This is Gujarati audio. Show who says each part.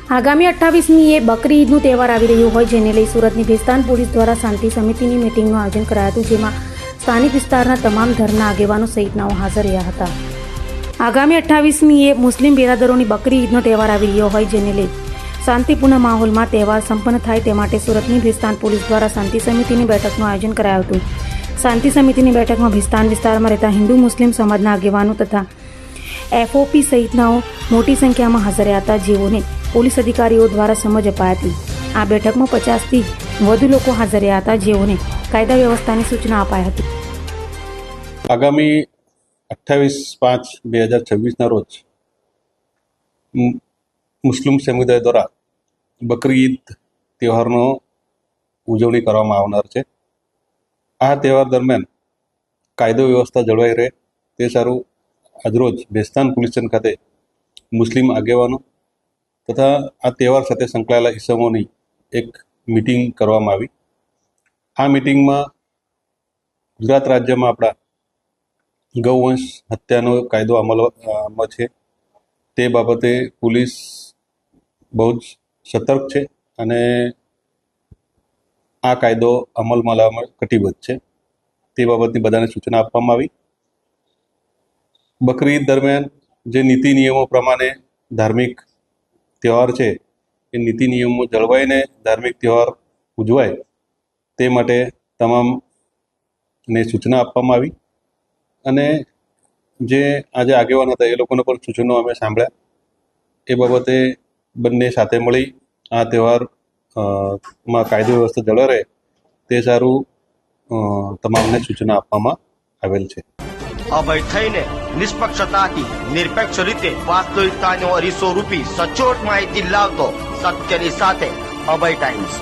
Speaker 1: આગામી 28મીએ બકરી ઈદનો તહેવાર આવી રહ્યો હોય જેને લઈ સુરતની ભેસ્તાન પોલીસ દ્વારા શાંતિ સમિતિની મીટિંગનું આયોજન કરાયું હતું, જેમાં સ્થાનિક વિસ્તારના તમામ ધર્મના આગેવાનો સહિતનાઓ હાજર રહ્યા હતા. આગામી 28મીએ મુસ્લિમ બિરાદરોની બકરી ઈદનો તહેવાર આવી રહ્યો હોય જેને લઈ શાંતિપૂર્ણ માહોલમાં તહેવાર સંપન્ન થાય તે માટે સુરતની ભેસ્તાન પોલીસ દ્વારા શાંતિ સમિતિની બેઠકનું આયોજન કરાયું હતું. શાંતિ સમિતિની બેઠકમાં ભેસ્તાન વિસ્તારમાં રહેતા હિન્દુ મુસ્લિમ સમાજના આગેવાનો તથા FOP સહિતનાઓ મોટી સંખ્યામાં હાજર રહ્યા હતા, જેઓને પોલીસ અધિકારીઓ દ્વારા સમજ અપાઈ હતી. આ બેઠકમાં 50થી વધુ લોકો હાજર રહ્યા હતા, જેઓને કાયદા વ્યવસ્થાની સૂચના અપાઈ હતી.
Speaker 2: આગામી 28/5/2026 રોજ મુસ્લિમ સમુદાય દ્વારા બકરી ઈદ તહેવારનો ઉજવણી કરવામાં આવનાર છે. આ તહેવાર દરમિયાન કાયદો વ્યવસ્થા જળવાઈ રહે તે સારું આજરોજ ભેસ્તાન પોલીસ સ્ટેશન ખાતે મુસ્લિમ આગેવાનો તથા આ તહેવાર સાથે સંકળાયેલા ઇસમોની એક મિટિંગ કરવામાં આવી. આ મિટિંગમાં ગુજરાત રાજ્યમાં આપણા ગૌવંશ હત્યાનો કાયદો અમલમાં છે તે બાબતે પોલીસ બહુ જ સતર્ક છે અને આ કાયદો અમલમાં લાવવામાં કટિબદ્ધ છે તે બાબતની બધાને સૂચના આપવામાં આવી. બકરી ઈદ દરમિયાન જે નીતિ નિયમો પ્રમાણે ધાર્મિક તહેવાર છે એ નીતિ નિયમો જળવાઈને ધાર્મિક તહેવાર ઉજવાય તે માટે તમામને સૂચના આપવામાં આવી અને જે આજે આગેવાન હતા એ લોકોને પણ સૂચનો અમે સાંભળ્યા. એ બાબતે બંને સાથે મળી આ તહેવારમાં કાયદો વ્યવસ્થા જળવાઈ રહે તે સારું તમામને સૂચના આપવામાં આવેલ છે.
Speaker 3: અભય થઈને નિષ્પક્ષતાથી નિરપેક્ષ રીતે વાસ્તવિકતાનો અરીસો રૂપી સચોટ માહિતી લાવતો સત્યની સાથે અભય ટાઈમ્સ.